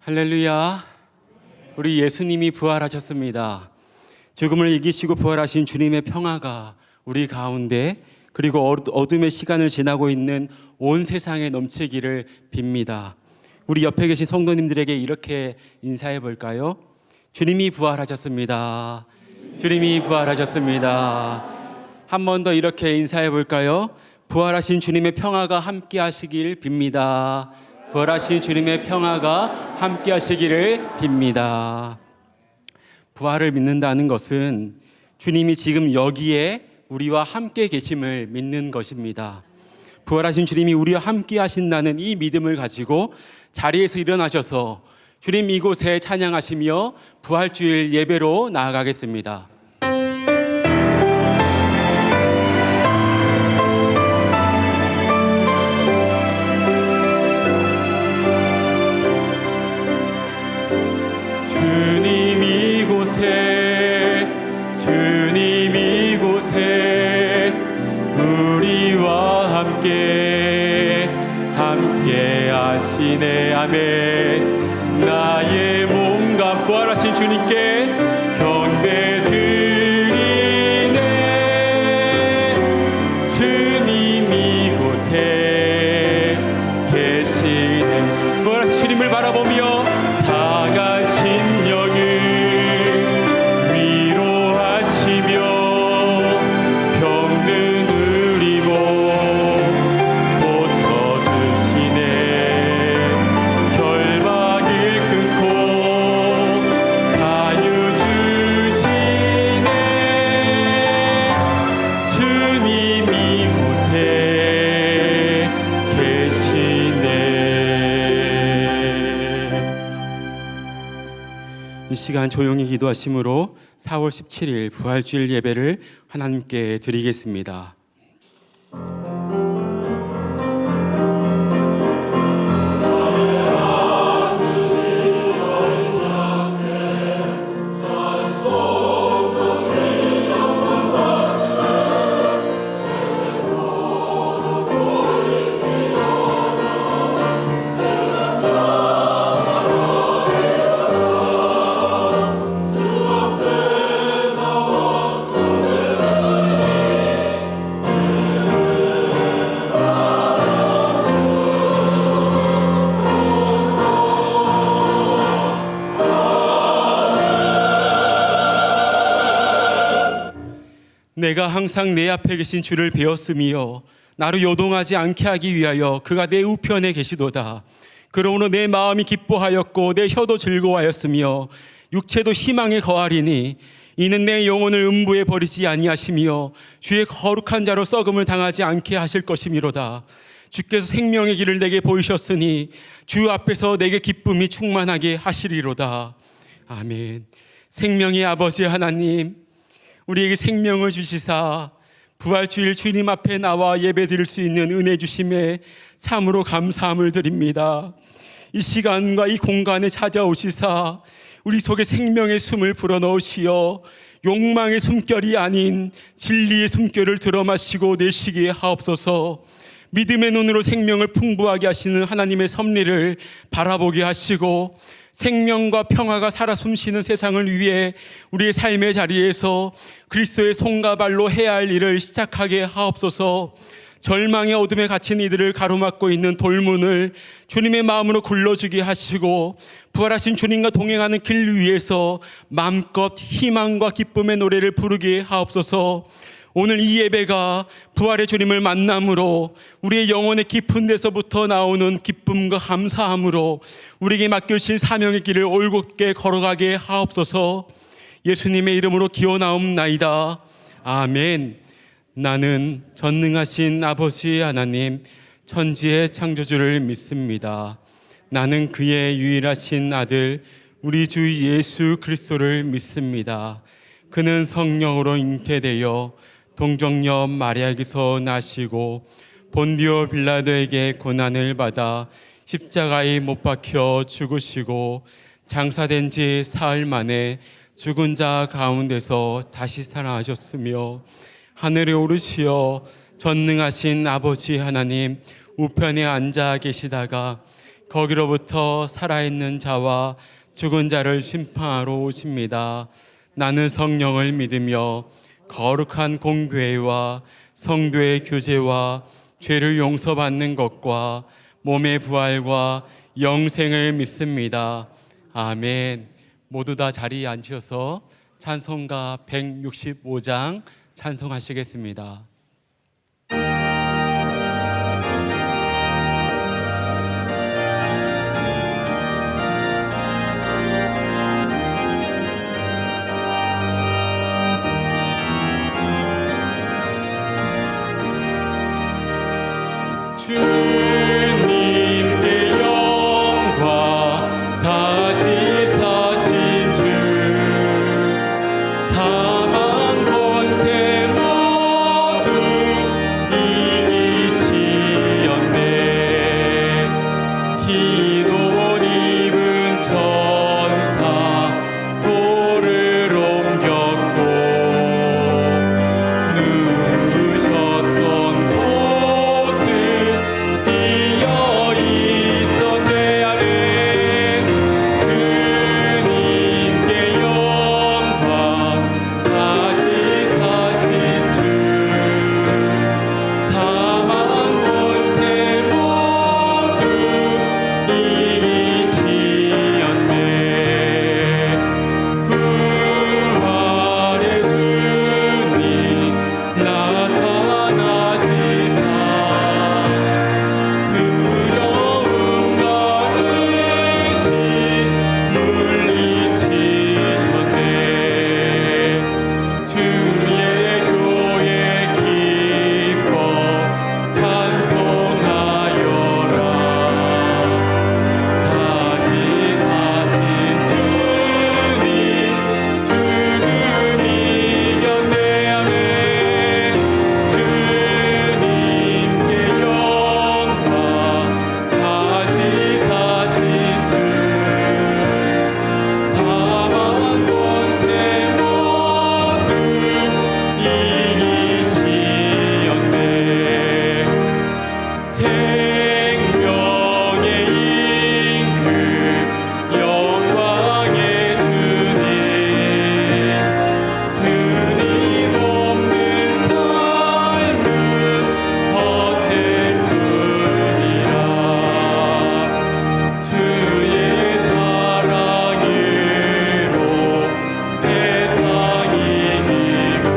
할렐루야. 우리 예수님이 부활하셨습니다. 죽음을 이기시고 부활하신 주님의 평화가 우리 가운데 그리고 어둠의 시간을 지나고 있는 온 세상에 넘치기를 빕니다. 우리 옆에 계신 성도님들에게 이렇게 인사해 볼까요? 주님이 부활하셨습니다. 주님이 부활하셨습니다. 한 번 더 이렇게 인사해 볼까요? 부활하신 주님의 평화가 함께 하시길 빕니다. 부활하신 주님의 평화가 함께 하시기를 빕니다. 부활을 믿는다는 것은 주님이 지금 여기에 우리와 함께 계심을 믿는 것입니다. 부활하신 주님이 우리와 함께 하신다는 이 믿음을 가지고 자리에서 일어나셔서 주님 이곳에 찬양하시며 부활주일 예배로 나아가겠습니다. 주님 이곳에 우리와 함께 하시네. 아멘. 나의 몸과 부활하신 주님께 경배 드리네. 주님 이곳에 계시네. 부활하신 주님을 바라보며 사가신 영을 이 시간 조용히 기도하심으로 4월 17일 부활주일 예배를 하나님께 드리겠습니다. 내가 항상 내 앞에 계신 주를 배웠으며 나를 요동하지 않게 하기 위하여 그가 내 우편에 계시도다. 그러므로 내 마음이 기뻐하였고 내 혀도 즐거워하였으며 육체도 희망에 거하리니 이는 내 영혼을 음부에 버리지 아니하시며 주의 거룩한 자로 썩음을 당하지 않게 하실 것이미로다. 주께서 생명의 길을 내게 보이셨으니 주 앞에서 내게 기쁨이 충만하게 하시리로다. 아멘. 생명의 아버지 하나님, 우리에게 생명을 주시사 부활주일 주님 앞에 나와 예배드릴 수 있는 은혜 주심에 참으로 감사함을 드립니다. 이 시간과 이 공간에 찾아오시사 우리 속에 생명의 숨을 불어넣으시어 욕망의 숨결이 아닌 진리의 숨결을 들어마시고 내쉬게 하옵소서. 믿음의 눈으로 생명을 풍부하게 하시는 하나님의 섭리를 바라보게 하시고 생명과 평화가 살아 숨쉬는 세상을 위해 우리의 삶의 자리에서 그리스도의 손과 발로 해야 할 일을 시작하게 하옵소서. 절망의 어둠에 갇힌 이들을 가로막고 있는 돌문을 주님의 마음으로 굴러주게 하시고 부활하신 주님과 동행하는 길 위에서 마음껏 희망과 기쁨의 노래를 부르게 하옵소서. 오늘 이 예배가 부활의 주님을 만남으로 우리의 영혼의 깊은 데서부터 나오는 기쁨과 감사함으로 우리에게 맡겨주신 사명의 길을 올곧게 걸어가게 하옵소서. 예수님의 이름으로 기원하옵나이다. 아멘. 나는 전능하신 아버지 하나님 천지의 창조주를 믿습니다. 나는 그의 유일하신 아들 우리 주 예수 그리스도를 믿습니다. 그는 성령으로 잉태되어 동정녀 마리아에게서 나시고 본디오 빌라도에게 고난을 받아 십자가에 못 박혀 죽으시고 장사된 지 사흘 만에 죽은 자 가운데서 다시 살아나셨으며 하늘에 오르시어 전능하신 아버지 하나님 우편에 앉아 계시다가 거기로부터 살아있는 자와 죽은 자를 심판하러 오십니다. 나는 성령을 믿으며 거룩한 공교회와 성도의 교제와 죄를 용서받는 것과 몸의 부활과 영생을 믿습니다. 아멘. 모두 다 자리에 앉으셔서 찬송가 165장 찬송하시겠습니다. 주님께 영광, 다시 사신 주, 사망 권세 모두 이기시었네. 흰 옷 입은 천사 돌을 옮겼고 누우셨던 곳은 비어 있어 내 안에. 주님께 영광, 다시 사신 주, 사망 권세 모두 이기시었네. 부활의 주님 나타나시사 두려움 가르신 물리치셨네. 주의 교회 기뻐 찬송하여라. 다시 사신 주님 죽음 이겼네. 아멘. 주님께 영광, 다시 사신 주, 사망 권세 모두 이기시었네. 생명의 임금, 영광의 주님, 주님 없는 삶은 헛될 뿐이라. 주의 사랑으로 세상 이기고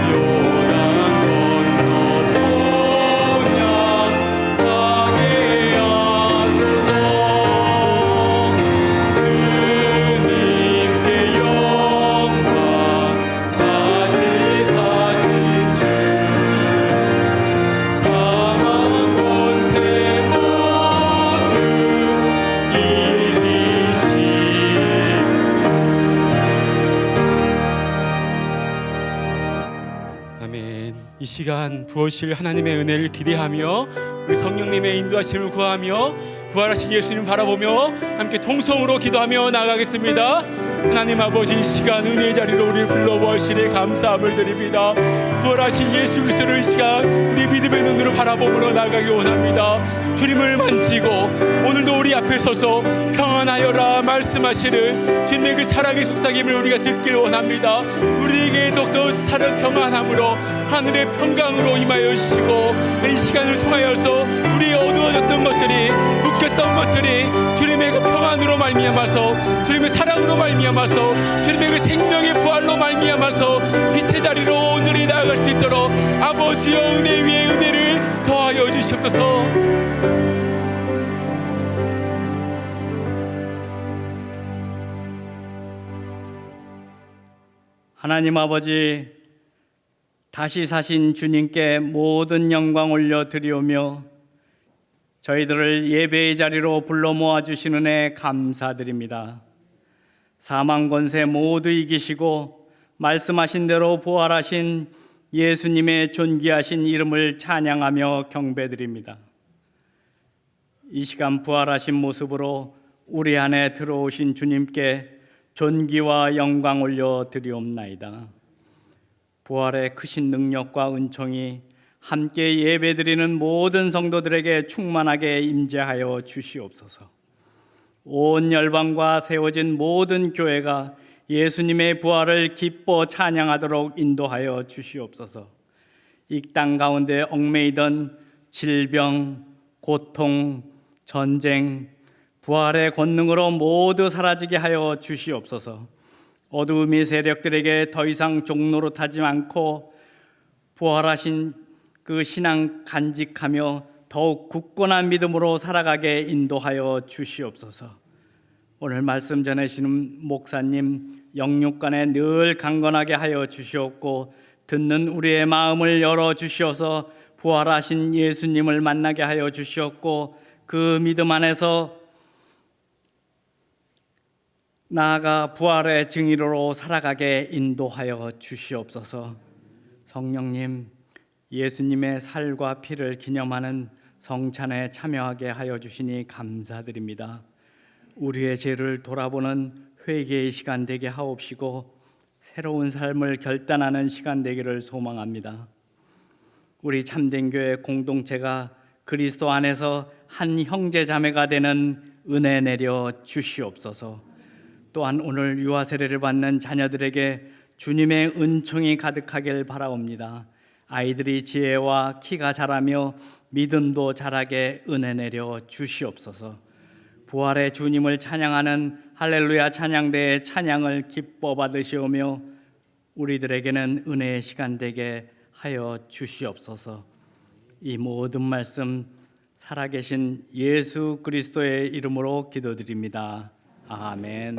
요단 건너 본향 가게 하소서. 주님께 영광, 다시 사신 주, 사망 권세 모두 이기시. 아멘. 이 시간 부어실 하나님의 은혜를 기대하며 우리 성령님의 인도하심을 구하며 부활하신 예수님 바라보며 함께 통성으로 기도하며 나아가겠습니다. 하나님 아버지, 이 시간 은혜의 자리로 우리를 불러보시니 감사함을 드립니다. 부활하신 예수 그리스도를 이 시간 우리 믿음의 눈으로 바라보므로 나아가기 원합니다. 주님을 만지고 오늘도 우리 앞에 서서 평안하여라 말씀하시는 주님의 그 사랑의 속삭임을 우리가 듣길 원합니다. 우리에게 더욱더 사는 평안함으로 하늘의 평강으로 임하여 주시고 이 시간을 통하여서 우리의 어두워졌던 것들이, 묶였던 것들이 주님의 그 평안으로 말미암아서, 주님의 사랑으로 말미암아서, 주님의 그 생명의 부활로 말미암아서 빛의 자리로 온전히 나아갈 수 있도록 아버지여 은혜 위에 은혜를 더하여 주시옵소서. 하나님 아버지, 다시 사신 주님께 모든 영광 올려드리오며 저희들을 예배의 자리로 불러 모아주시는 애 감사드립니다. 사망 권세 모두 이기시고 말씀하신 대로 부활하신 예수님의 존귀하신 이름을 찬양하며 경배드립니다. 이 시간 부활하신 모습으로 우리 안에 들어오신 주님께 존귀와 영광 올려드리옵나이다. 부활의 크신 능력과 은총이 함께 예배드리는 모든 성도들에게 충만하게 임재하여 주시옵소서. 온 열방과 세워진 모든 교회가 예수님의 부활을 기뻐 찬양하도록 인도하여 주시옵소서. 이 땅 가운데 얽매이던 질병, 고통, 전쟁, 부활의 권능으로 모두 사라지게 하여 주시옵소서. 어두움의 세력들에게 더 이상 종노릇하지 않고 부활하신 그 신앙 간직하며 더욱 굳건한 믿음으로 살아가게 인도하여 주시옵소서. 오늘 말씀 전해주시는 목사님 영육간에 늘 강건하게 하여 주시옵고 듣는 우리의 마음을 열어 주시어서 부활하신 예수님을 만나게 하여 주시옵고 그 믿음 안에서 나아가 부활의 증인으로 살아가게 인도하여 주시옵소서. 성령님, 예수님의 살과 피를 기념하는 성찬에 참여하게 하여 주시니 감사드립니다. 우리의 죄를 돌아보는 회개의 시간 되게 하옵시고 새로운 삶을 결단하는 시간 되기를 소망합니다. 우리 참된 교회 공동체가 그리스도 안에서 한 형제 자매가 되는 은혜 내려 주시옵소서. 또한 오늘 유아 세례를 받는 자녀들에게 주님의 은총이 가득하길 바라옵니다. 아이들이 지혜와 키가 자라며 믿음도 자라게 은혜 내려 주시옵소서. 부활의 주님을 찬양하는 할렐루야 찬양대의 찬양을 기뻐 받으시오며 우리들에게는 은혜의 시간 되게 하여 주시옵소서. 이 모든 말씀 살아계신 예수 그리스도의 이름으로 기도드립니다. 아멘.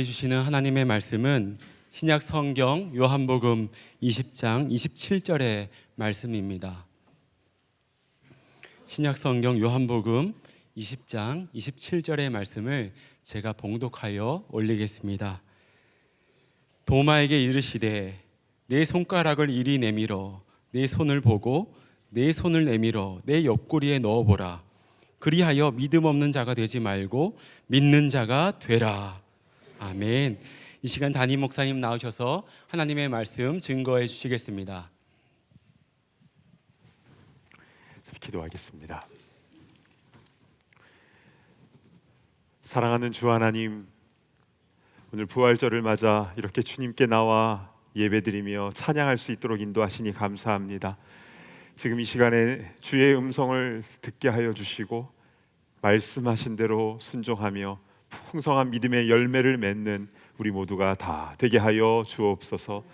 우리에게 주시는 하나님의 말씀은 신약 성경 요한복음 20장 27절의 말씀입니다. 신약 성경 요한복음 20장 27절의 말씀을 제가 봉독하여 올리겠습니다. 도마에게 이르시되 내 손가락을 이리 내밀어 내 손을 보고 내 손을 내밀어 내 옆구리에 넣어보라. 그리하여 믿음 없는 자가 되지 말고 믿는 자가 되라. 아멘. 이 시간 담임 목사님 나오셔서 하나님의 말씀 증거해 주시겠습니다. 기도하겠습니다. 사랑하는 주 하나님, 오늘 부활절을 맞아 이렇게 주님께 나와 예배드리며 찬양할 수 있도록 인도하시니 감사합니다. 지금 이 시간에 주의 음성을 듣게 하여 주시고 말씀하신 대로 순종하며 풍성한 믿음의 열매를 맺는 우리 모두가 다 되게 하여 주옵소서.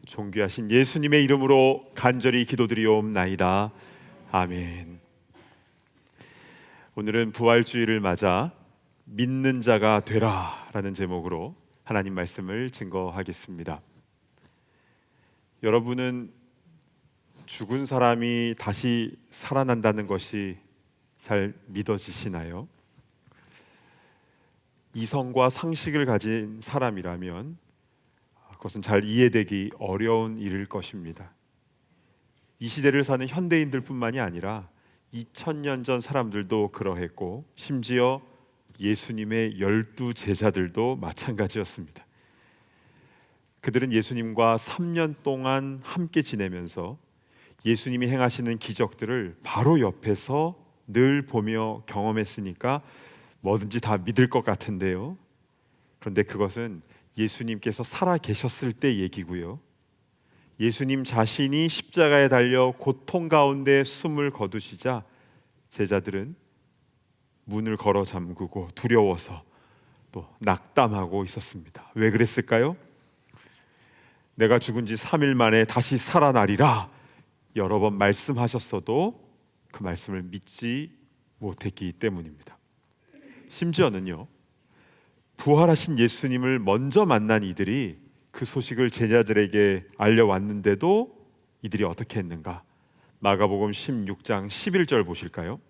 존귀하신 예수님의 이름으로 간절히 기도드리옵나이다. 아멘. 오늘은 부활주일을 맞아 믿는 자가 되라 라는 제목으로 하나님 말씀을 증거하겠습니다. 여러분은 죽은 사람이 다시 살아난다는 것이 잘 믿어지시나요? 이성과 상식을 가진 사람이라면 그것은 잘 이해되기 어려운 일일 것입니다. 이 시대를 사는 현대인들 뿐만이 아니라 2000년 전 사람들도 그러했고 심지어 예수님의 12 제자들도 마찬가지였습니다. 그들은 예수님과 3년 동안 함께 지내면서 예수님이 행하시는 기적들을 바로 옆에서 늘 보며 경험했으니까 뭐든지 다 믿을 것 같은데요. 그런데 그것은 예수님께서 살아 계셨을 때 얘기고요. 예수님 자신이 십자가에 달려 고통 가운데 숨을 거두시자 제자들은 문을 걸어 잠그고 두려워서 또 낙담하고 있었습니다. 왜 그랬을까요? 내가 죽은 지 3일 만에 다시 살아나리라 여러 번 말씀하셨어도 그 말씀을 믿지 못했기 때문입니다. 심지어는요, 부활하신 예수님을 먼저 만난 이들이 그 소식을 제자들에게 알려왔는데도 이들이 어떻게 했는가? 마가복음 16장 11절 보실까요?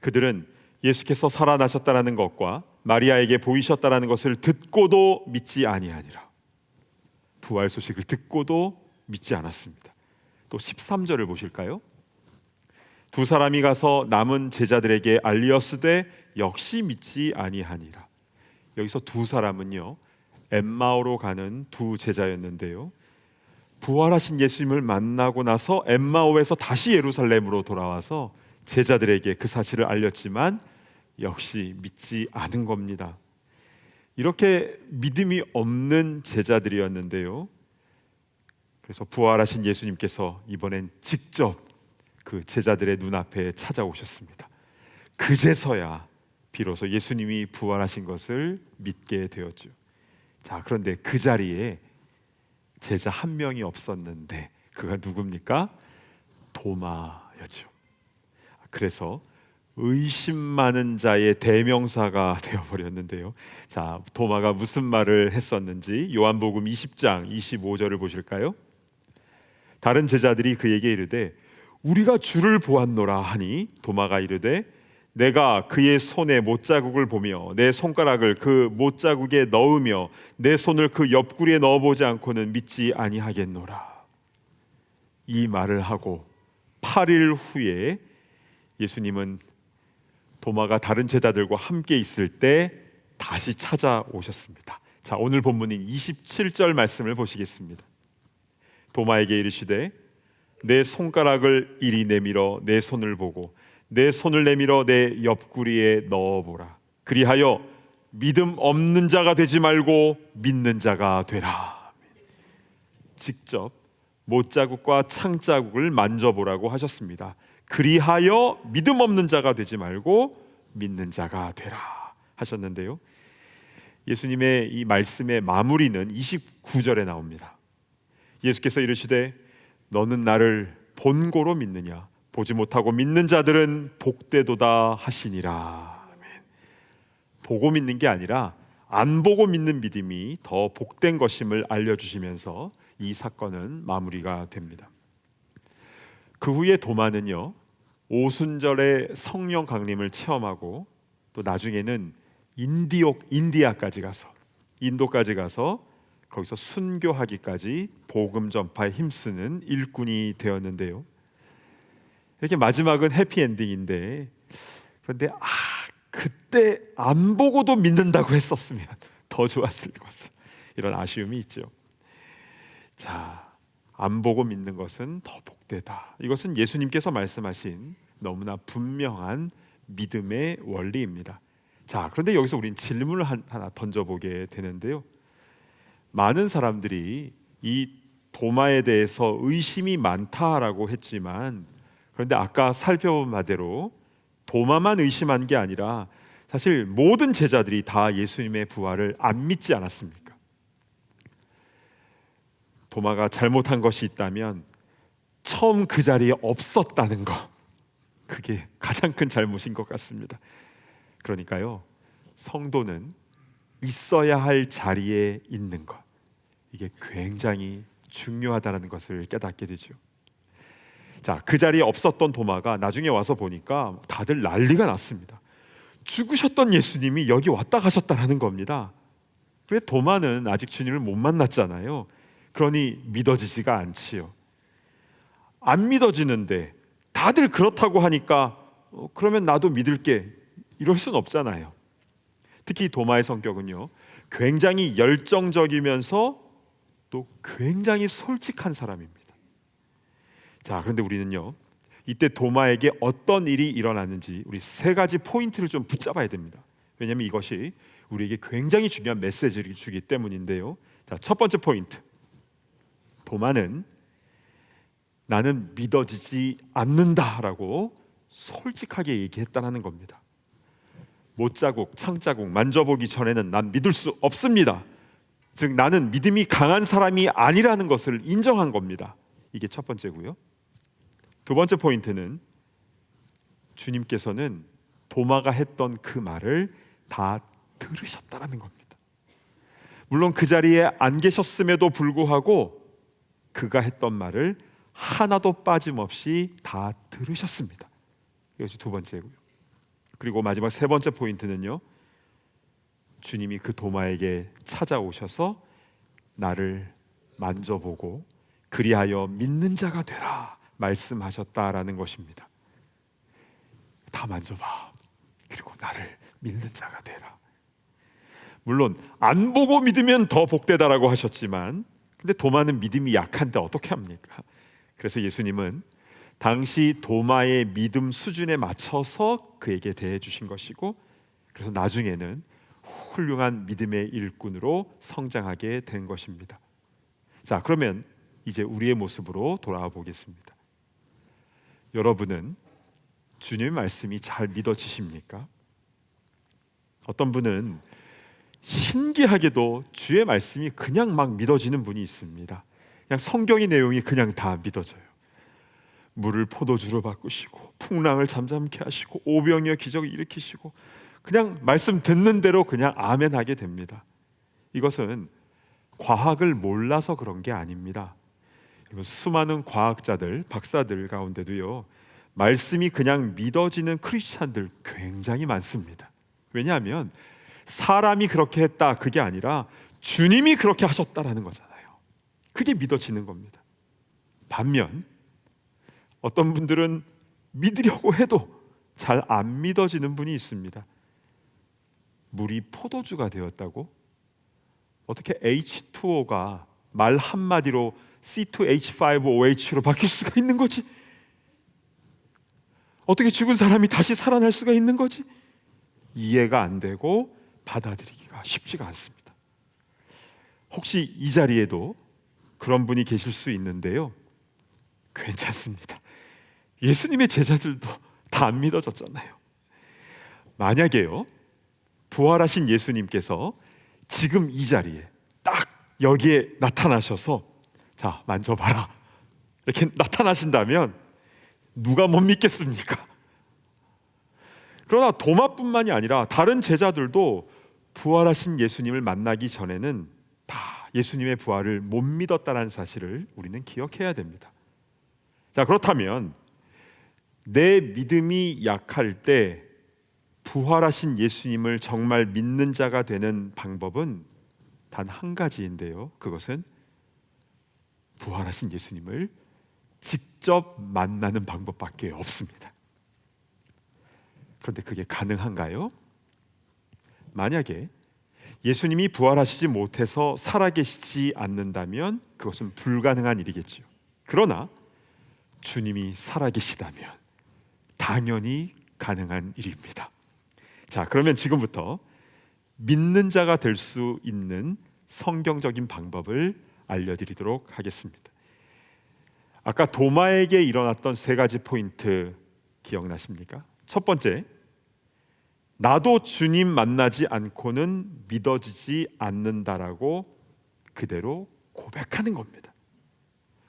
그들은 예수께서 살아나셨다는 것과 마리아에게 보이셨다는 것을 듣고도 믿지 아니하니라. 부활 소식을 듣고도 믿지 않았습니다. 또 13절을 보실까요? 두 사람이 가서 남은 제자들에게 알리었으되 역시 믿지 아니하니라. 여기서 두 사람은요, 엠마오로 가는 두 제자였는데요, 부활하신 예수님을 만나고 나서 엠마오에서 다시 예루살렘으로 돌아와서 제자들에게 그 사실을 알렸지만 역시 믿지 않은 겁니다. 이렇게 믿음이 없는 제자들이었는데요, 그래서 부활하신 예수님께서 이번엔 직접 그 제자들의 눈앞에 찾아오셨습니다. 그제서야 비로소 예수님이 부활하신 것을 믿게 되었죠. 자, 그런데 그 자리에 제자 한 명이 없었는데 그가 누굽니까? 도마였죠. 그래서 의심 많은 자의 대명사가 되어버렸는데요. 자, 도마가 무슨 말을 했었는지 요한복음 20장 25절을 보실까요? 다른 제자들이 그에게 이르되 우리가 주를 보았노라 하니 도마가 이르되 내가 그의 손에 못자국을 보며 내 손가락을 그 못자국에 넣으며 내 손을 그 옆구리에 넣어보지 않고는 믿지 아니하겠노라. 이 말을 하고 8일 후에 예수님은 도마가 다른 제자들과 함께 있을 때 다시 찾아오셨습니다. 자, 오늘 본문인 27절 말씀을 보시겠습니다. 도마에게 이르시되 내 손가락을 이리 내밀어 내 손을 보고 내 손을 내밀어 내 옆구리에 넣어보라. 그리하여 믿음 없는 자가 되지 말고 믿는 자가 되라. 직접 못자국과 창자국을 만져보라고 하셨습니다. 그리하여 믿음 없는 자가 되지 말고 믿는 자가 되라 하셨는데요, 예수님의 이 말씀의 마무리는 29절에 나옵니다. 예수께서 이르시되 너는 나를 본고로 믿느냐? 보지 못하고 믿는 자들은 복되도다 하시니라. 아멘. 보고 믿는 게 아니라 안 보고 믿는 믿음이 더 복된 것임을 알려주시면서 이 사건은 마무리가 됩니다. 그 후에 도마는요, 오순절에 성령 강림을 체험하고 또 나중에는 인도까지 가서 거기서 순교하기까지 복음 전파에 힘쓰는 일꾼이 되었는데요. 이렇게 마지막은 해피엔딩인데, 그런데 그때 안 보고도 믿는다고 했었으면 더 좋았을 것을, 이런 아쉬움이 있죠. 자, 안 보고 믿는 것은 더 복되다. 이것은 예수님께서 말씀하신 너무나 분명한 믿음의 원리입니다. 자, 그런데 여기서 우린 질문을 하나 던져보게 되는데요. 많은 사람들이 이 도마에 대해서 의심이 많다라고 했지만, 그런데 아까 살펴본 바대로 도마만 의심한 게 아니라 사실 모든 제자들이 다 예수님의 부활을 안 믿지 않았습니까? 도마가 잘못한 것이 있다면 처음 그 자리에 없었다는 것, 그게 가장 큰 잘못인 것 같습니다. 그러니까요, 성도는 있어야 할 자리에 있는 것, 이게 굉장히 중요하다는 것을 깨닫게 되죠. 자, 그 자리에 없었던 도마가 나중에 와서 보니까 다들 난리가 났습니다. 죽으셨던 예수님이 여기 왔다 가셨다는 겁니다. 왜 도마는 아직 주님을 못 만났잖아요. 그러니 믿어지지가 않지요. 안 믿어지는데 다들 그렇다고 하니까 그러면 나도 믿을게, 이럴 순 없잖아요. 특히 도마의 성격은요, 굉장히 열정적이면서 또 굉장히 솔직한 사람입니다. 자, 그런데 우리는요, 이때 도마에게 어떤 일이 일어났는지 우리 세 가지 포인트를 좀 붙잡아야 됩니다. 왜냐하면 이것이 우리에게 굉장히 중요한 메시지를 주기 때문인데요. 자, 첫 번째 포인트, 도마는 나는 믿어지지 않는다라고 솔직하게 얘기했다는 겁니다. 못자국, 창자국 만져보기 전에는 난 믿을 수 없습니다. 즉, 나는 믿음이 강한 사람이 아니라는 것을 인정한 겁니다. 이게 첫 번째고요. 두 번째 포인트는 주님께서는 도마가 했던 그 말을 다 들으셨다는 겁니다. 물론 그 자리에 안 계셨음에도 불구하고 그가 했던 말을 하나도 빠짐없이 다 들으셨습니다. 이것이 두 번째고요. 그리고 마지막 세 번째 포인트는요, 주님이 그 도마에게 찾아오셔서 나를 만져보고 그리하여 믿는 자가 되라 말씀하셨다라는 것입니다. 다 만져봐, 그리고 나를 믿는 자가 되라. 물론 안 보고 믿으면 더 복되다라고 하셨지만, 근데 도마는 믿음이 약한데 어떻게 합니까? 그래서 예수님은 당시 도마의 믿음 수준에 맞춰서 그에게 대해 주신 것이고, 그래서 나중에는 훌륭한 믿음의 일꾼으로 성장하게 된 것입니다. 자, 그러면 이제 우리의 모습으로 돌아와 보겠습니다. 여러분은 주님의 말씀이 잘 믿어지십니까? 어떤 분은 신기하게도 주의 말씀이 그냥 막 믿어지는 분이 있습니다. 그냥 성경의 내용이 그냥 다 믿어져요. 물을 포도주로 바꾸시고 풍랑을 잠잠케 하시고 오병이어 기적을 일으키시고 그냥 말씀 듣는 대로 그냥 아멘하게 됩니다. 이것은 과학을 몰라서 그런 게 아닙니다. 수많은 과학자들, 박사들 가운데도요, 말씀이 그냥 믿어지는 크리스찬들 굉장히 많습니다. 왜냐하면 사람이 그렇게 했다, 그게 아니라 주님이 그렇게 하셨다라는 거잖아요. 그게 믿어지는 겁니다. 반면 어떤 분들은 믿으려고 해도 잘 안 믿어지는 분이 있습니다. 물이 포도주가 되었다고? 어떻게 H2O가 말 한마디로 C2H5OH로 바뀔 수가 있는 거지? 어떻게 죽은 사람이 다시 살아날 수가 있는 거지? 이해가 안 되고 받아들이기가 쉽지가 않습니다. 혹시 이 자리에도 그런 분이 계실 수 있는데요, 괜찮습니다. 예수님의 제자들도 다 안 믿어졌잖아요. 만약에요, 부활하신 예수님께서 지금 이 자리에 딱 여기에 나타나셔서 자, 만져봐라 이렇게 나타나신다면 누가 못 믿겠습니까? 그러나 도마뿐만이 아니라 다른 제자들도 부활하신 예수님을 만나기 전에는 다 예수님의 부활을 못 믿었다는 사실을 우리는 기억해야 됩니다. 자, 그렇다면 내 믿음이 약할 때 부활하신 예수님을 정말 믿는 자가 되는 방법은 단 한 가지인데요. 그것은 부활하신 예수님을 직접 만나는 방법밖에 없습니다. 그런데 그게 가능한가요? 만약에 예수님이 부활하시지 못해서 살아계시지 않는다면 그것은 불가능한 일이겠지요. 그러나 주님이 살아계시다면 당연히 가능한 일입니다. 자, 그러면 지금부터 믿는 자가 될 수 있는 성경적인 방법을 알려드리도록 하겠습니다. 아까 도마에게 일어났던 세 가지 포인트 기억나십니까? 첫 번째, 나도 주님 만나지 않고는 믿어지지 않는다라고 그대로 고백하는 겁니다.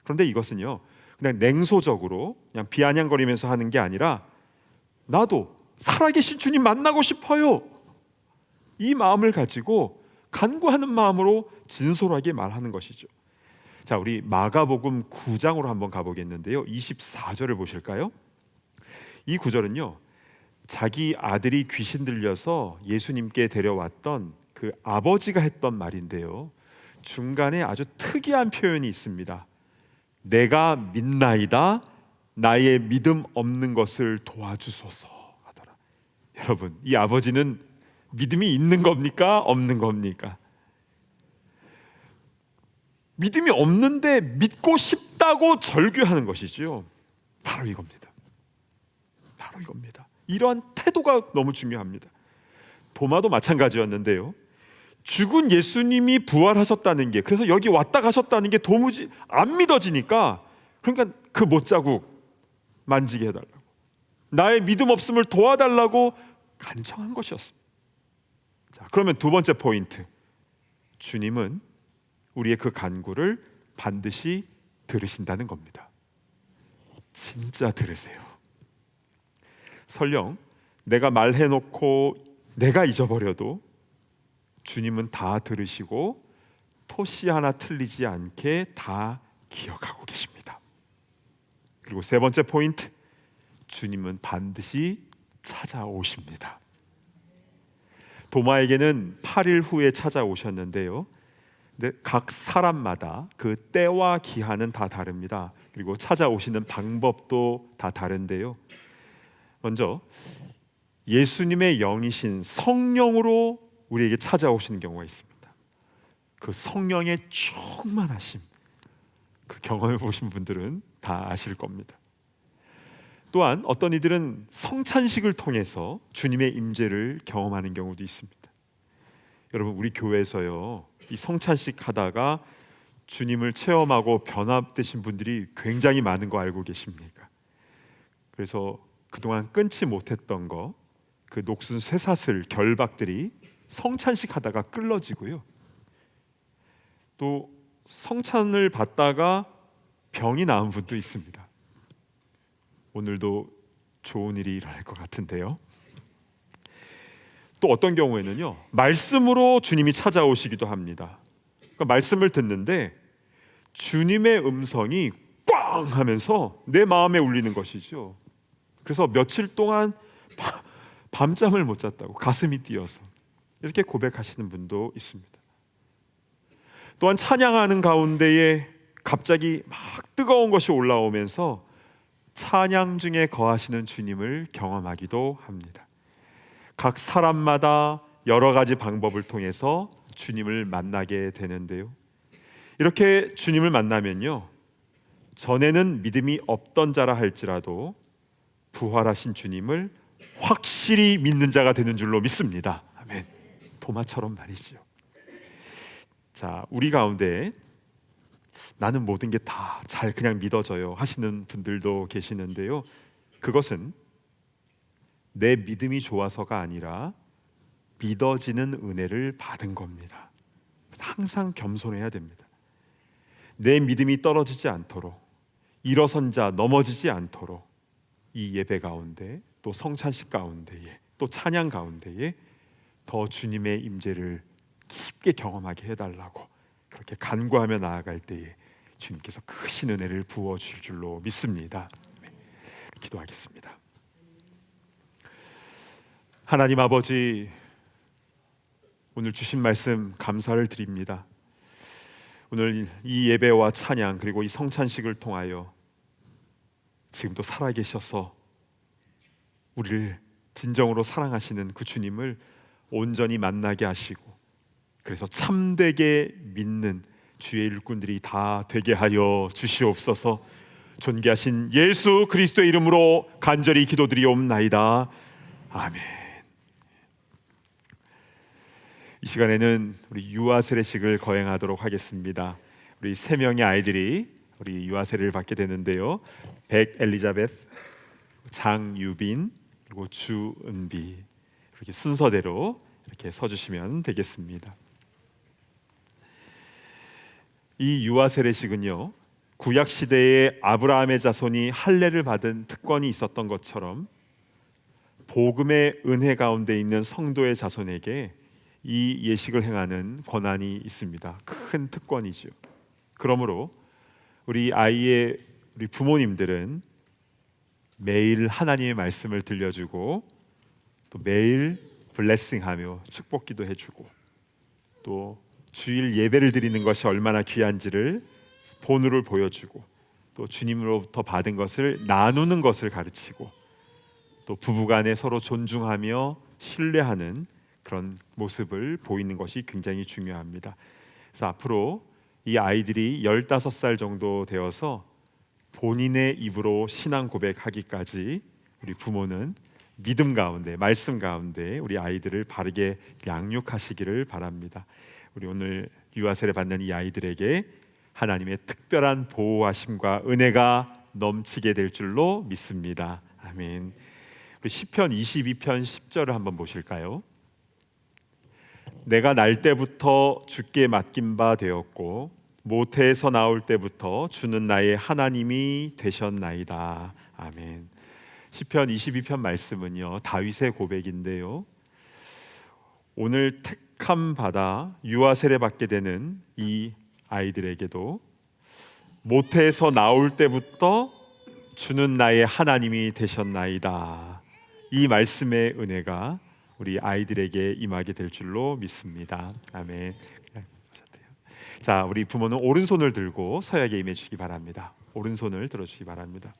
그런데 이것은요, 그냥 냉소적으로 그냥 비아냥거리면서 하는 게 아니라 나도 살아계신 주님 만나고 싶어요, 이 마음을 가지고 간구하는 마음으로 진솔하게 말하는 것이죠. 자, 우리 마가복음 9장으로 한번 가보겠는데요, 24절을 보실까요? 이 구절은요, 자기 아들이 귀신 들려서 예수님께 데려왔던 그 아버지가 했던 말인데요, 중간에 아주 특이한 표현이 있습니다. 내가 믿나이다, 나의 믿음 없는 것을 도와주소서 하더라. 여러분, 이 아버지는 믿음이 있는 겁니까? 없는 겁니까? 믿음이 없는데 믿고 싶다고 절규하는 것이지요. 바로 이겁니다. 바로 이겁니다. 이러한 태도가 너무 중요합니다. 도마도 마찬가지였는데요, 죽은 예수님이 부활하셨다는 게, 그래서 여기 왔다 가셨다는 게 도무지 안 믿어지니까, 그러니까 그 못자국 만지게 해달라고, 나의 믿음 없음을 도와달라고 간청한 것이었습니다. 자, 그러면 두 번째 포인트, 주님은 우리의 그 간구를 반드시 들으신다는 겁니다. 진짜 들으세요. 설령 내가 말해놓고 내가 잊어버려도 주님은 다 들으시고 토시 하나 틀리지 않게 다 기억하고 계십니다. 그리고 세 번째 포인트, 주님은 반드시 찾아오십니다. 도마에게는 8일 후에 찾아오셨는데요, 근데 각 사람마다 그 때와 기한은 다 다릅니다. 그리고 찾아오시는 방법도 다 다른데요, 먼저 예수님의 영이신 성령으로 우리에게 찾아오시는 경우가 있습니다. 그 성령의 충만하심, 그 경험해 보신 분들은 다 아실 겁니다. 또한 어떤 이들은 성찬식을 통해서 주님의 임재를 경험하는 경우도 있습니다. 여러분, 우리 교회에서요, 이 성찬식 하다가 주님을 체험하고 변화되신 분들이 굉장히 많은 거 알고 계십니까? 그래서 그동안 끊지 못했던 거, 그 녹슨 쇠사슬, 결박들이 성찬식 하다가 끌어지고요, 또 성찬을 받다가 병이 나은 분도 있습니다. 오늘도 좋은 일이 일어날 것 같은데요. 또 어떤 경우에는요, 말씀으로 주님이 찾아오시기도 합니다. 그러니까 말씀을 듣는데 주님의 음성이 꽝 하면서 내 마음에 울리는 것이죠. 그래서 며칠 동안 밤잠을 못 잤다고, 가슴이 뛰어서, 이렇게 고백하시는 분도 있습니다. 또한 찬양하는 가운데에 갑자기 막 뜨거운 것이 올라오면서 찬양 중에 거하시는 주님을 경험하기도 합니다. 각 사람마다 여러 가지 방법을 통해서 주님을 만나게 되는데요, 이렇게 주님을 만나면요, 전에는 믿음이 없던 자라 할지라도 부활하신 주님을 확실히 믿는 자가 되는 줄로 믿습니다. 아멘. 도마처럼 말이죠. 자, 우리 가운데 나는 모든 게 다 잘 그냥 믿어져요 하시는 분들도 계시는데요, 그것은 내 믿음이 좋아서가 아니라 믿어지는 은혜를 받은 겁니다. 항상 겸손해야 됩니다. 내 믿음이 떨어지지 않도록, 일어선 자 넘어지지 않도록 이 예배 가운데, 또 성찬식 가운데에, 또 찬양 가운데에 더 주님의 임재를 깊게 경험하게 해달라고 그렇게 간구하며 나아갈 때에 주님께서 크신 은혜를 부어주실 줄로 믿습니다. 네, 기도하겠습니다. 하나님 아버지, 오늘 주신 말씀 감사를 드립니다. 오늘 이 예배와 찬양 그리고 이 성찬식을 통하여 지금도 살아계셔서 우리를 진정으로 사랑하시는 그 주님을 온전히 만나게 하시고 그래서 참되게 믿는 주의 일꾼들이 다 되게 하여 주시옵소서. 존귀하신 예수 그리스도의 이름으로 간절히 기도드리옵나이다. 아멘. 이 시간에는 우리 유아 세례식을 거행하도록 하겠습니다. 우리 세 명의 아이들이 우리 유아 세례를 받게 되는데요. 백엘리자베스, 장유빈, 그리고 주은비, 이렇게 순서대로 이렇게 서주시면 되겠습니다. 이 유아 세례식은요, 구약 시대에 아브라함의 자손이 할례를 받은 특권이 있었던 것처럼 복음의 은혜 가운데 있는 성도의 자손에게 이 예식을 행하는 권한이 있습니다. 큰 특권이죠. 그러므로 우리 부모님들은 매일 하나님의 말씀을 들려주고 또 매일 블레싱하며 축복기도 해주고 또 주일 예배를 드리는 것이 얼마나 귀한지를 본으로 보여주고 또 주님으로부터 받은 것을 나누는 것을 가르치고 또 부부간에 서로 존중하며 신뢰하는 그런 모습을 보이는 것이 굉장히 중요합니다. 그래서 앞으로 이 아이들이 15살 정도 되어서 본인의 입으로 신앙 고백하기까지 우리 부모는 믿음 가운데, 말씀 가운데 우리 아이들을 바르게 양육하시기를 바랍니다. 우리 오늘 유아 세례 받는 이 아이들에게 하나님의 특별한 보호하심과 은혜가 넘치게 될 줄로 믿습니다. 아멘. 우리 시편 22편 10절을 한번 보실까요? 내가 날 때부터 주께 맡긴 바 되었고 모태에서 나올 때부터 주는 나의 하나님이 되셨나이다. 아멘. 시편 22편 말씀은요, 다윗의 고백인데요, 오늘 택함 받아 유아 세례 받게 되는 이 아이들에게도 모태에서 나올 때부터 주는 나의 하나님이 되셨나이다, 이 말씀의 은혜가 우리 아이들에게 임하게 될 줄로 믿습니다. 아멘. 자, 우리 부모는 오른손을 들고 서약에 임해 주시기 바랍니다. 오른손을 들어주시기 바랍니다.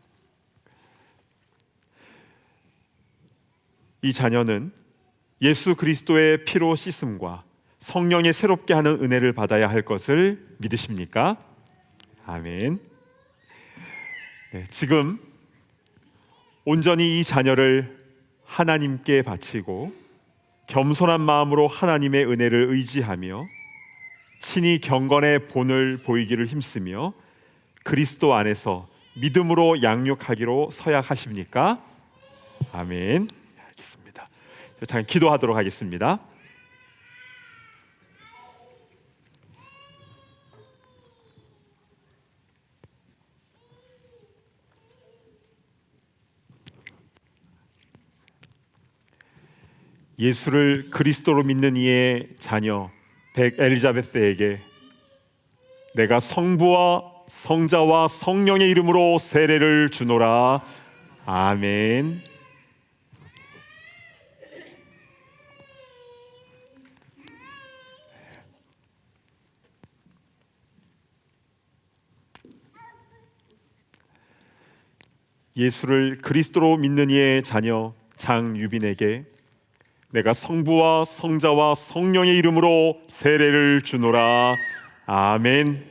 이 자녀는 예수 그리스도의 피로 씻음과 성령의 새롭게 하는 은혜를 받아야 할 것을 믿으십니까? 아멘. 네, 지금 온전히 이 자녀를 하나님께 바치고 겸손한 마음으로 하나님의 은혜를 의지하며 친히 경건의 본을 보이기를 힘쓰며 그리스도 안에서 믿음으로 양육하기로 서약하십니까? 아멘. 알겠습니다. 잠깐 기도하도록 하겠습니다. 예수를 그리스도로 믿는 이의 자녀 백엘리자베스에게 내가 성부와 성자와 성령의 이름으로 세례를 주노라. 아멘. 예수를 그리스도로 믿는 이의 자녀 장유빈에게 내가 성부와 성자와 성령의 이름으로 세례를 주노라. 아멘.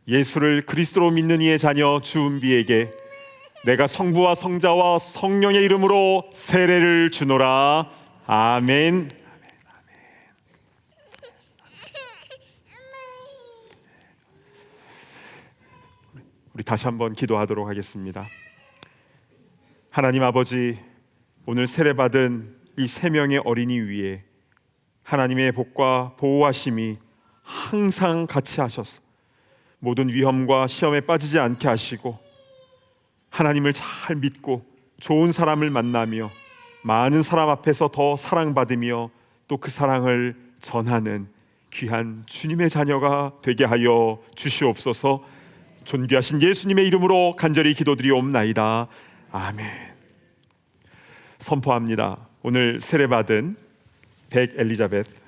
예수를 그리스도로 믿는 이의 자녀 주은비에게 내가 성부와 성자와 성령의 이름으로 세례를 주노라. 아멘. 우리 다시 한번 기도하도록 하겠습니다. 하나님 아버지, 오늘 세례받은 이 세 명의 어린이 위에 하나님의 복과 보호하심이 항상 같이 하셔서 모든 위험과 시험에 빠지지 않게 하시고 하나님을 잘 믿고 좋은 사람을 만나며 많은 사람 앞에서 더 사랑받으며 또 그 사랑을 전하는 귀한 주님의 자녀가 되게 하여 주시옵소서. 존귀하신 예수님의 이름으로 간절히 기도드리옵나이다. 아멘. 선포합니다. 오늘 세례받은 백엘리자베스,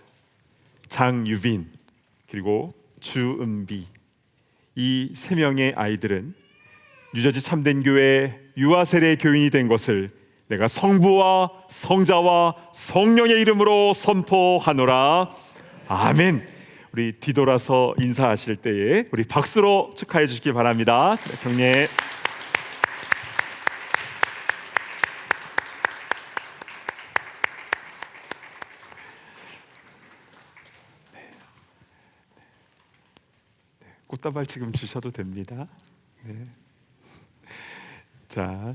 장유빈, 그리고 주은비, 이 세 명의 아이들은 뉴저지 참된교회 유아세례 교인이 된 것을 내가 성부와 성자와 성령의 이름으로 선포하노라. 아멘. 우리 뒤돌아서 인사하실 때에 우리 박수로 축하해 주시기 바랍니다. 경례. 꽃다발 지금 주셔도 됩니다. 네. 자,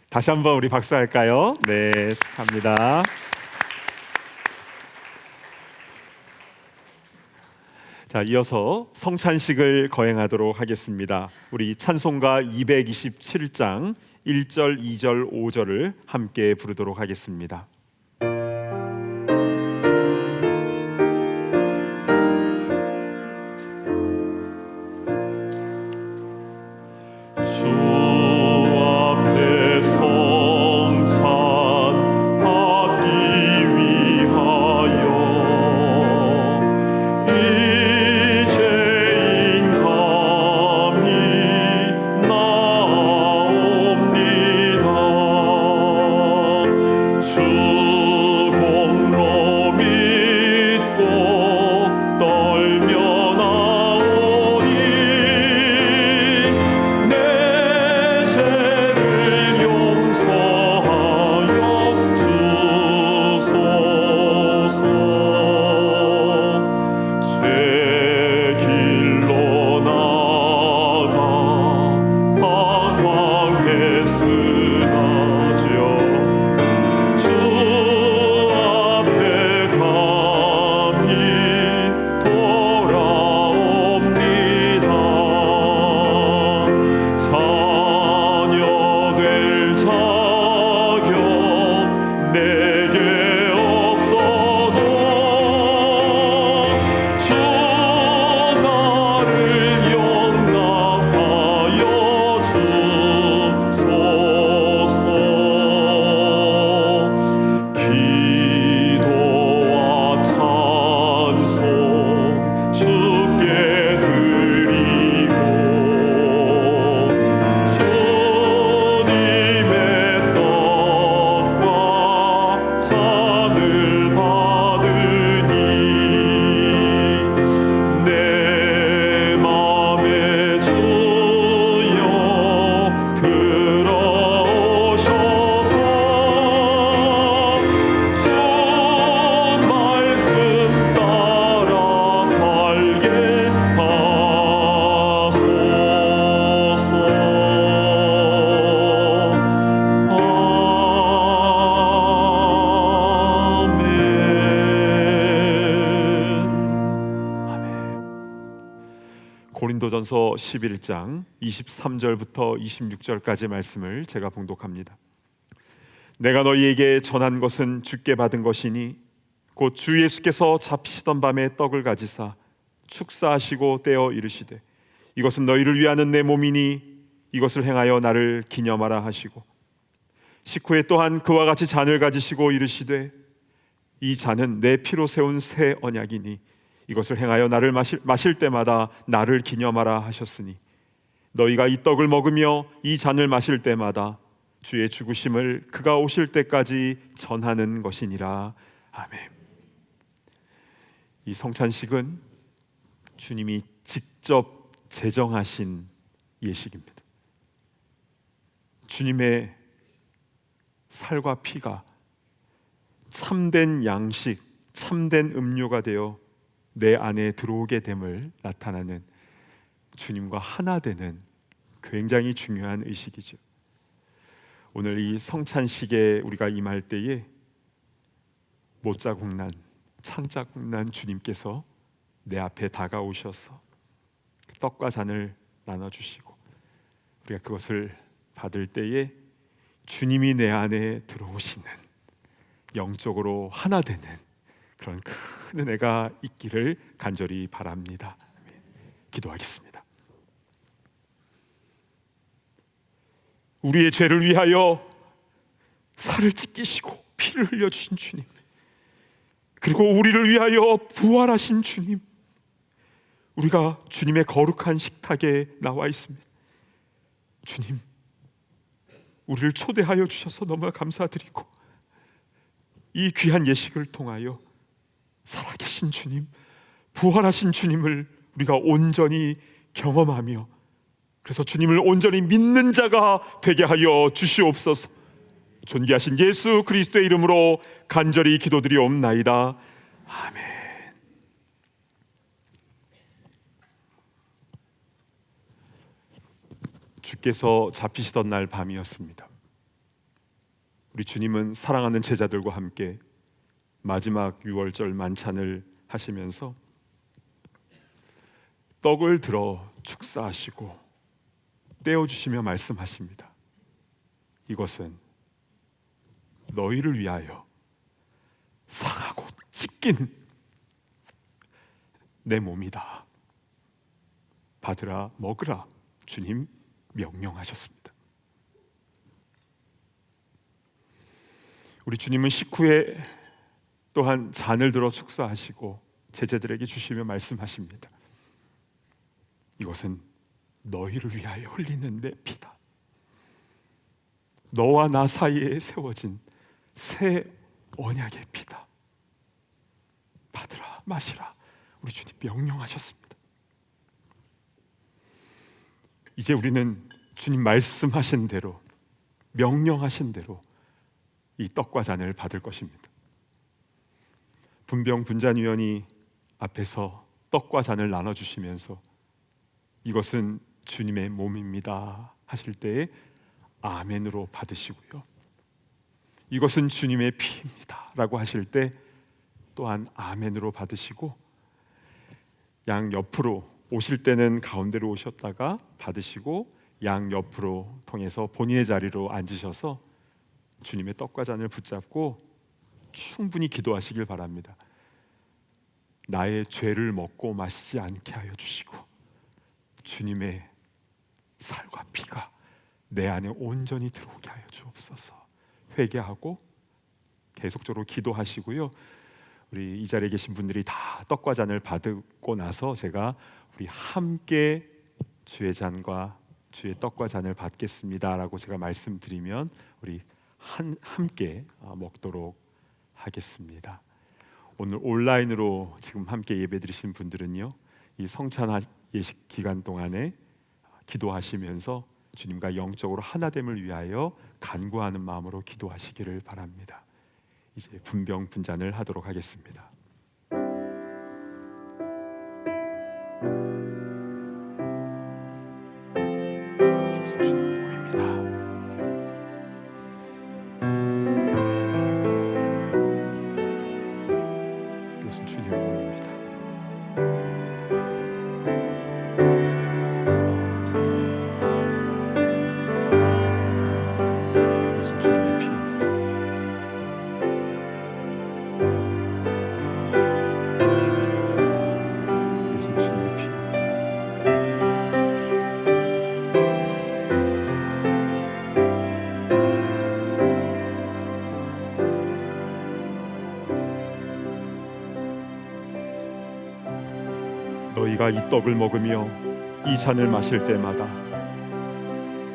다시 한번 우리 박수할까요? 네, 합니다. 자, 이어서 성찬식을 거행하도록 하겠습니다. 우리 찬송가 227장 1절, 2절, 5절을 함께 부르도록 하겠습니다. 고린도전서 11장 23절부터 26절까지 말씀을 제가 봉독합니다. 내가 너희에게 전한 것은 주께 받은 것이니 곧 주 예수께서 잡히시던 밤에 떡을 가지사 축사하시고 떼어 이르시되 이것은 너희를 위하는 내 몸이니 이것을 행하여 나를 기념하라 하시고 식후에 또한 그와 같이 잔을 가지시고 이르시되 이 잔은 내 피로 세운 새 언약이니 이것을 행하여 나를 마실 때마다 나를 기념하라 하셨으니 너희가 이 떡을 먹으며 이 잔을 마실 때마다 주의 죽으심을 그가 오실 때까지 전하는 것이니라. 아멘. 이 성찬식은 주님이 직접 제정하신 예식입니다. 주님의 살과 피가 참된 양식, 참된 음료가 되어 내 안에 들어오게 됨을 나타나는 주님과 하나 되는 굉장히 중요한 의식이죠. 오늘 이 성찬식에 우리가 임할 때에 못자국 난 창자국 난 주님께서 내 앞에 다가오셔서 떡과 잔을 나눠주시고 우리가 그것을 받을 때에 주님이 내 안에 들어오시는, 영적으로 하나 되는 그런 큰 은혜가 있기를 간절히 바랍니다. 기도하겠습니다. 우리의 죄를 위하여 살을 찢기시고 피를 흘려주신 주님, 그리고 우리를 위하여 부활하신 주님, 우리가 주님의 거룩한 식탁에 나와 있습니다. 주님, 우리를 초대하여 주셔서 너무 감사드리고, 이 귀한 예식을 통하여 살아계신 주님, 부활하신 주님을 우리가 온전히 경험하며, 그래서 주님을 온전히 믿는 자가 되게 하여 주시옵소서. 존귀하신 예수 그리스도의 이름으로 간절히 기도드리옵나이다. 아멘. 주께서 잡히시던 날 밤이었습니다. 우리 주님은 사랑하는 제자들과 함께 마지막 유월절 만찬을 하시면서 떡을 들어 축사하시고 떼어주시며 말씀하십니다. 이것은 너희를 위하여 상하고 찢긴 내 몸이다. 받으라 먹으라. 주님 명령하셨습니다. 우리 주님은 식후에 또한 잔을 들어 축사하시고 제자들에게 주시며 말씀하십니다. 이것은 너희를 위하여 흘리는 내 피다. 너와 나 사이에 세워진 새 언약의 피다. 받으라 마시라. 우리 주님 명령하셨습니다. 이제 우리는 주님 말씀하신 대로, 명령하신 대로 이 떡과 잔을 받을 것입니다. 분병분잔위원이 앞에서 떡과 잔을 나눠주시면서 이것은 주님의 몸입니다 하실 때에 아멘으로 받으시고요, 이것은 주님의 피입니다 라고 하실 때 또한 아멘으로 받으시고, 양 옆으로 오실 때는 가운데로 오셨다가 받으시고 양 옆으로 통해서 본인의 자리로 앉으셔서 주님의 떡과 잔을 붙잡고 충분히 기도하시길 바랍니다. 나의 죄를 먹고 마시지 않게 하여 주시고 주님의 살과 피가 내 안에 온전히 들어오게 하여 주옵소서. 회개하고 계속적으로 기도하시고요, 우리 이 자리에 계신 분들이 다 떡과 잔을 받고 나서 제가 우리 함께 주의 잔과 주의 떡과 잔을 받겠습니다 라고 제가 말씀드리면 우리 함께 먹도록 하겠습니다. 오늘 온라인으로 지금 함께 예배드리신 분들은요, 이 성찬 예식 기간 동안에 기도하시면서 주님과 영적으로 하나됨을 위하여 간구하는 마음으로 기도하시기를 바랍니다. 이제 분병분잔을 하도록 하겠습니다. 이것은 주님의 몸입니다. 이것은 주님의 피입니다. 이것은 주님의 피입니다. 너희가 이 떡을 먹으며 이 잔을 마실 때마다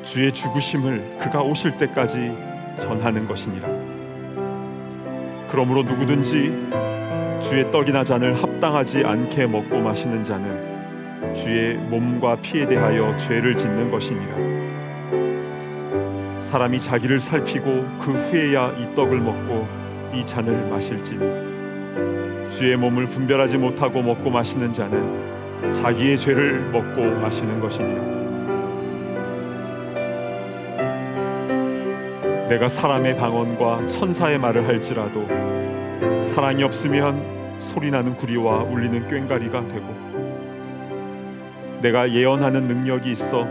주의 죽으심을 그가 오실 때까지 전하는 것이니라. 그러므로 누구든지 주의 떡이나 잔을 합당하지 않게 먹고 마시는 자는 주의 몸과 피에 대하여 죄를 짓는 것이니라. 사람이 자기를 살피고 그 후에야 이 떡을 먹고 이 잔을 마실지니 주의 몸을 분별하지 못하고 먹고 마시는 자는 자기의 죄를 먹고 마시는 것이니라. 내가 사람의 방언과 천사의 말을 할지라도 사랑이 없으면 소리나는 구리와 울리는 꽹과리가 되고, 내가 예언하는 능력이 있어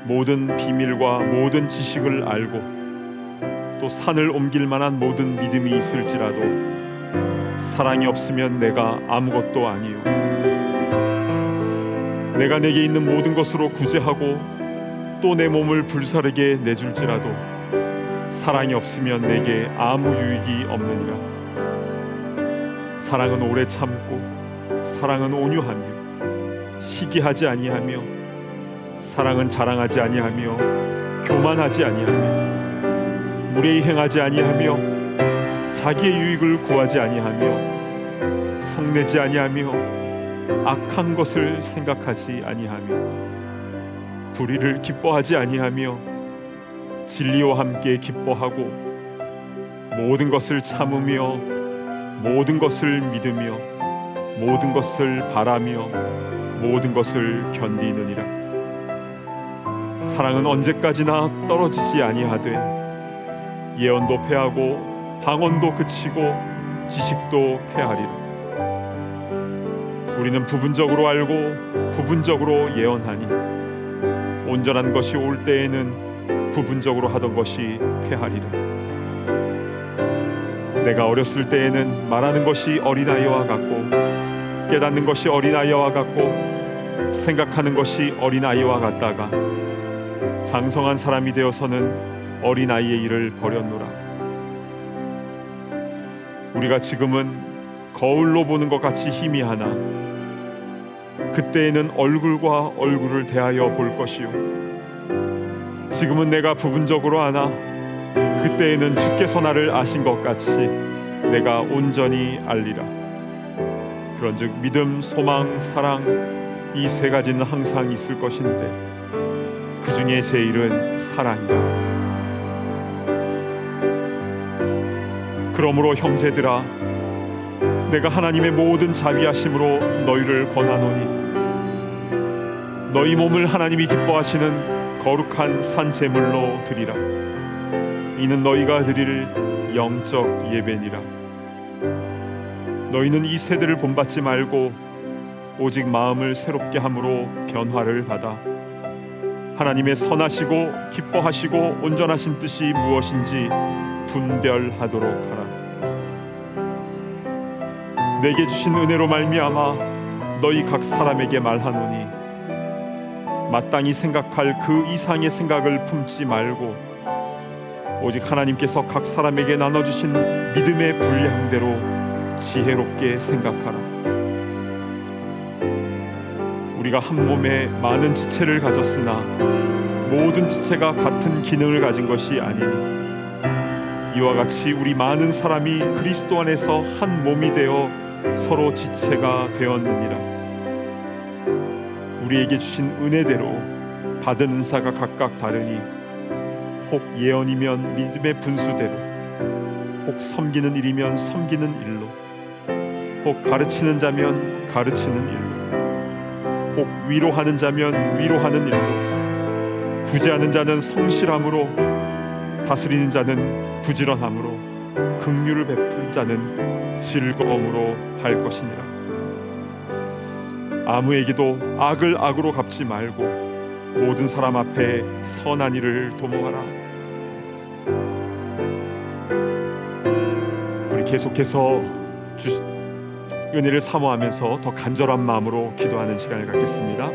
모든 비밀과 모든 지식을 알고 또 산을 옮길 만한 모든 믿음이 있을지라도 사랑이 없으면 내가 아무것도 아니요. 내가 내게 있는 모든 것으로 구제하고 또 내 몸을 불사르게 내줄지라도 사랑이 없으면 내게 아무 유익이 없느니라. 사랑은 오래 참고, 사랑은 온유하며, 시기하지 아니하며, 사랑은 자랑하지 아니하며, 교만하지 아니하며, 무례히 행하지 아니하며, 자기의 유익을 구하지 아니하며, 성내지 아니하며, 악한 것을 생각하지 아니하며, 불의를 기뻐하지 아니하며, 진리와 함께 기뻐하고, 모든 것을 참으며, 모든 것을 믿으며, 모든 것을 바라며, 모든 것을 견디느니라. 사랑은 언제까지나 떨어지지 아니하되 예언도 패하고 방언도 그치고 지식도 패하리라. 우리는 부분적으로 알고 부분적으로 예언하니 온전한 것이 올 때에는 부분적으로 하던 것이 패하리라. 내가 어렸을 때에는 말하는 것이 어린아이와 같고 깨닫는 것이 어린아이와 같고 생각하는 것이 어린아이와 같다가 장성한 사람이 되어서는 어린아이의 일을 버렸노라. 우리가 지금은 거울로 보는 것 같이 희미하나 그때에는 얼굴과 얼굴을 대하여 볼 것이요, 지금은 내가 부분적으로 아나 그때에는 주께서 나를 아신 것 같이 내가 온전히 알리라. 그런즉 믿음, 소망, 사랑, 이 세 가지는 항상 있을 것인데 그 중에 제일은 사랑이라. 그러므로 형제들아, 내가 하나님의 모든 자비하심으로 너희를 권하노니 너희 몸을 하나님이 기뻐하시는 거룩한 산 제물로 드리라. 이는 너희가 드릴 영적 예배니라. 너희는 이 세대를 본받지 말고 오직 마음을 새롭게 함으로 변화를 받아 하나님의 선하시고 기뻐하시고 온전하신 뜻이 무엇인지 분별하도록 하라. 내게 주신 은혜로 말미암아 너희 각 사람에게 말하노니 마땅히 생각할 그 이상의 생각을 품지 말고 오직 하나님께서 각 사람에게 나눠주신 믿음의 분량대로 지혜롭게 생각하라. 우리가 한 몸에 많은 지체를 가졌으나 모든 지체가 같은 기능을 가진 것이 아니니 이와 같이 우리 많은 사람이 그리스도 안에서 한 몸이 되어 서로 지체가 되었느니라. 우리에게 주신 은혜대로 받은 은사가 각각 다르니 혹 예언이면 믿음의 분수대로, 혹 섬기는 일이면 섬기는 일로, 혹 가르치는 자면 가르치는 일로, 혹 위로하는 자면 위로하는 일로, 구제하는 자는 성실함으로, 다스리는 자는 부지런함으로, 긍휼을 베푼 자는 즐거움으로 할 것이니라. 아무에게도 악을 악으로 갚지 말고 모든 사람 앞에 선한 일을 도모하라. 우리 계속해서 은혜를 사모하면서 더 간절한 마음으로 기도하는 시간을 갖겠습니다.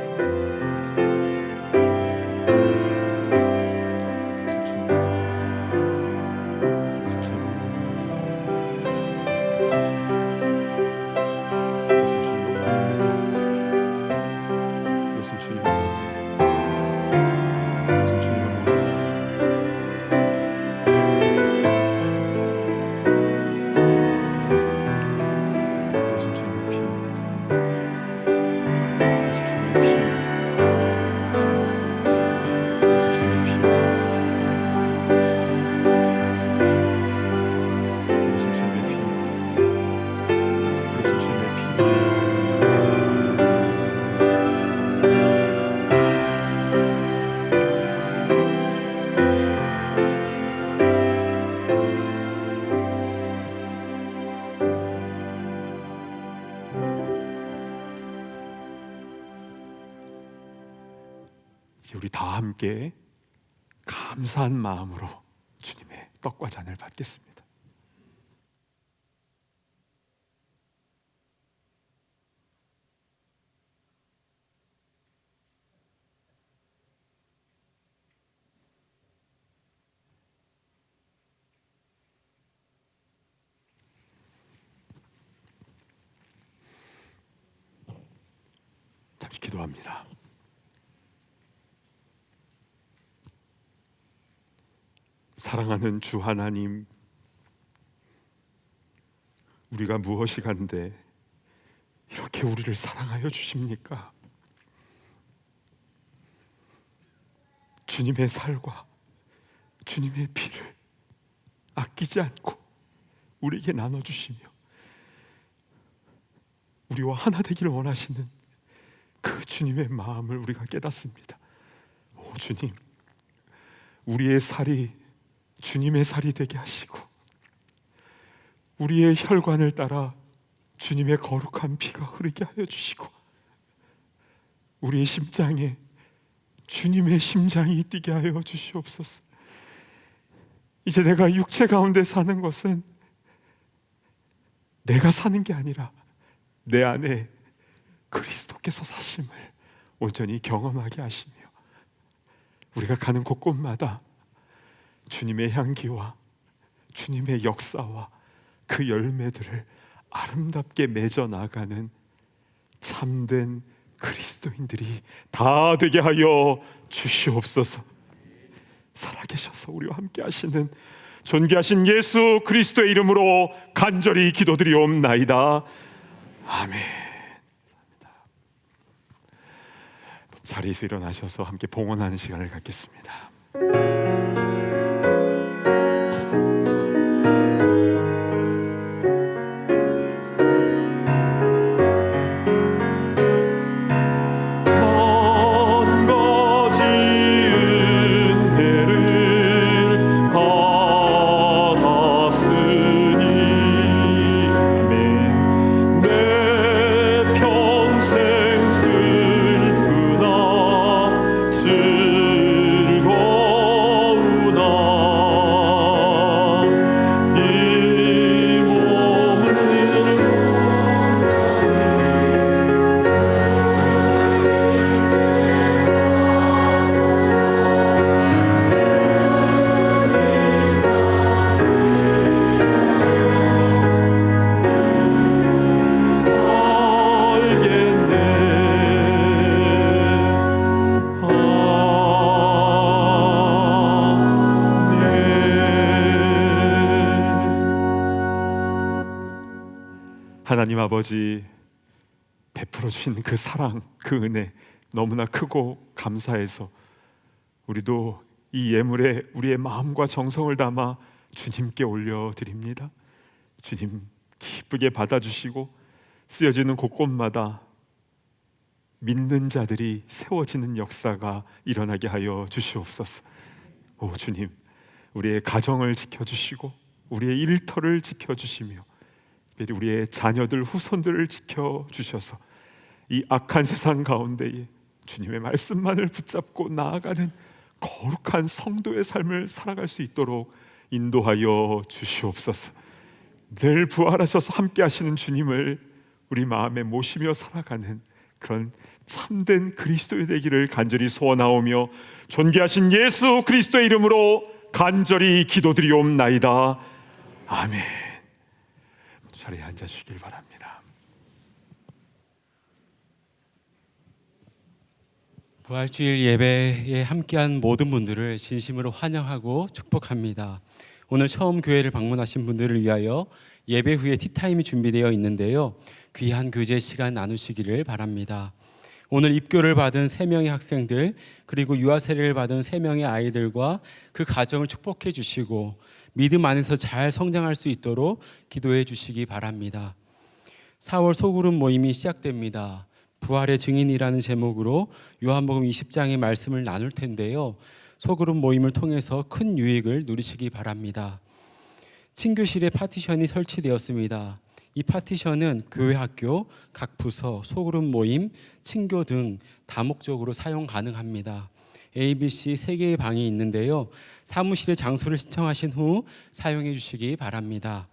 이제 우리 다 함께 감사한 마음으로 주님의 떡과 잔을 받겠습니다. 잠시 기도합니다. 사랑하는 주 하나님, 우리가 무엇이 간데 이렇게 우리를 사랑하여 주십니까? 주님의 살과 주님의 피를 아끼지 않고 우리에게 나눠주시며 우리와 하나 되기를 원하시는 그 주님의 마음을 우리가 깨닫습니다. 오 주님, 우리의 살이 주님의 살이 되게 하시고 우리의 혈관을 따라 주님의 거룩한 피가 흐르게 하여 주시고 우리의 심장에 주님의 심장이 뛰게 하여 주시옵소서. 이제 내가 육체 가운데 사는 것은 내가 사는 게 아니라 내 안에 그리스도께서 사심을 온전히 경험하게 하시며 우리가 가는 곳곳마다 주님의 향기와 주님의 역사와 그 열매들을 아름답게 맺어 나가는 참된 그리스도인들이 다 되게 하여 주시옵소서. 살아계셔서 우리와 함께 하시는 존귀하신 예수 그리스도의 이름으로 간절히 기도드리옵나이다. 아멘. 자리에서 일어나셔서 함께 봉헌하는 시간을 갖겠습니다. 하나님 아버지, 베풀어 주신 그 사랑, 그 은혜 너무나 크고 감사해서 우리도 이 예물에 우리의 마음과 정성을 담아 주님께 올려드립니다. 주님 기쁘게 받아주시고 쓰여지는 곳곳마다 믿는 자들이 세워지는 역사가 일어나게 하여 주시옵소서. 오 주님, 우리의 가정을 지켜주시고 우리의 일터를 지켜주시며 우리의 자녀들, 후손들을 지켜주셔서 이 악한 세상 가운데에 주님의 말씀만을 붙잡고 나아가는 거룩한 성도의 삶을 살아갈 수 있도록 인도하여 주시옵소서. 늘 부활하셔서 함께 하시는 주님을 우리 마음에 모시며 살아가는 그런 참된 그리스도의 되기를 간절히 소원하오며 존귀하신 예수 그리스도의 이름으로 간절히 기도드리옵나이다. 아멘. 자리에 앉아주시길 바랍니다. 부활주일 예배에 함께한 모든 분들을 진심으로 환영하고 축복합니다. 오늘 처음 교회를 방문하신 분들을 위하여 예배 후에 티타임이 준비되어 있는데요, 귀한 교제 시간 나누시기를 바랍니다. 오늘 입교를 받은 3명의 학생들, 그리고 유아 세례를 받은 3명의 아이들과 그 가정을 축복해 주시고 믿음 안에서 잘 성장할 수 있도록 기도해 주시기 바랍니다. 4월 소그룹 모임이 시작됩니다. 부활의 증인이라는 제목으로 요한복음 20장의 말씀을 나눌 텐데요, 소그룹 모임을 통해서 큰 유익을 누리시기 바랍니다. 친교실에 파티션이 설치되었습니다. 이 파티션은 교회, 학교, 각 부서, 소그룹 모임, 친교 등 다목적으로 사용 가능합니다. ABC 3개의 방이 있는데요. 사무실에 장소를 신청하신 후 사용해 주시기 바랍니다.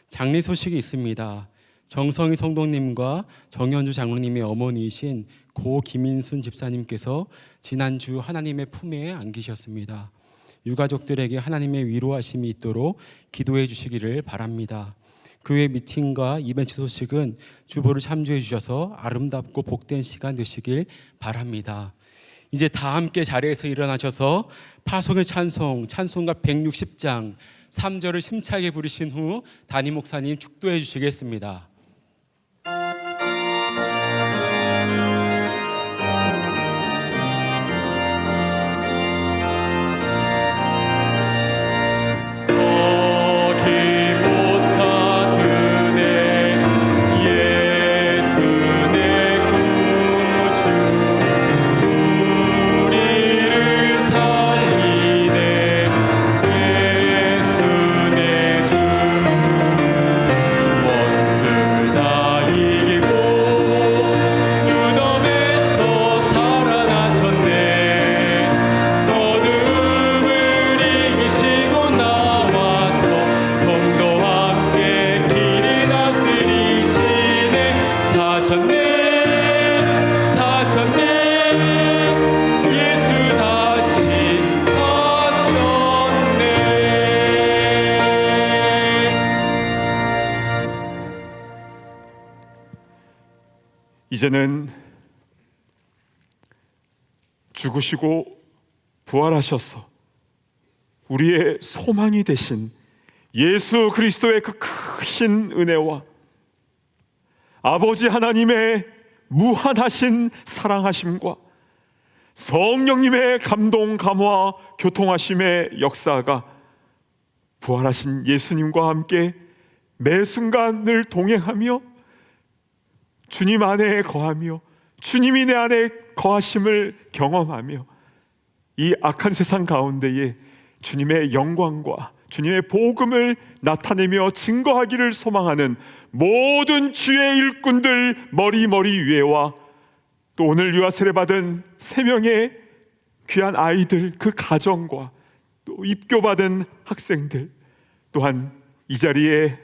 장례 소식이 있습니다. 정성희 성도님과 정현주 장로님의 어머니이신 고 김인순 집사님께서 지난주 하나님의 품에 안기셨습니다. 유가족들에게 하나님의 위로하심이 있도록 기도해 주시기를 바랍니다. 그 외 미팅과 이벤트 소식은 주보를 참조해 주셔서 아름답고 복된 시간 되시길 바랍니다. 이제 다 함께 자리에서 일어나셔서 파송의 찬송, 찬송가 160장 3절을 심차게 부르신 후 담임 목사님 축도해 주시겠습니다. 이제는 죽으시고 부활하셔서 우리의 소망이 되신 예수 그리스도의 그 크신 은혜와 아버지 하나님의 무한하신 사랑하심과 성령님의 감동, 감화, 교통하심의 역사가 부활하신 예수님과 함께 매 순간을 동행하며 주님 안에 거하며 주님이 내 안에 거하심을 경험하며 이 악한 세상 가운데에 주님의 영광과 주님의 복음을 나타내며 증거하기를 소망하는 모든 주의 일꾼들 머리 위에와 또 오늘 유아 세례받은 3명의 귀한 아이들 그 가정과 또 입교받은 학생들 또한 이 자리에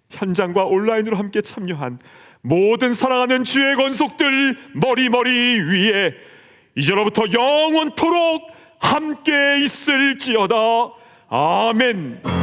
현장과 온라인으로 함께 참여한 모든 사랑하는 주의 권속들 머리 위에 이제로부터 영원토록 함께 있을지어다. 아멘.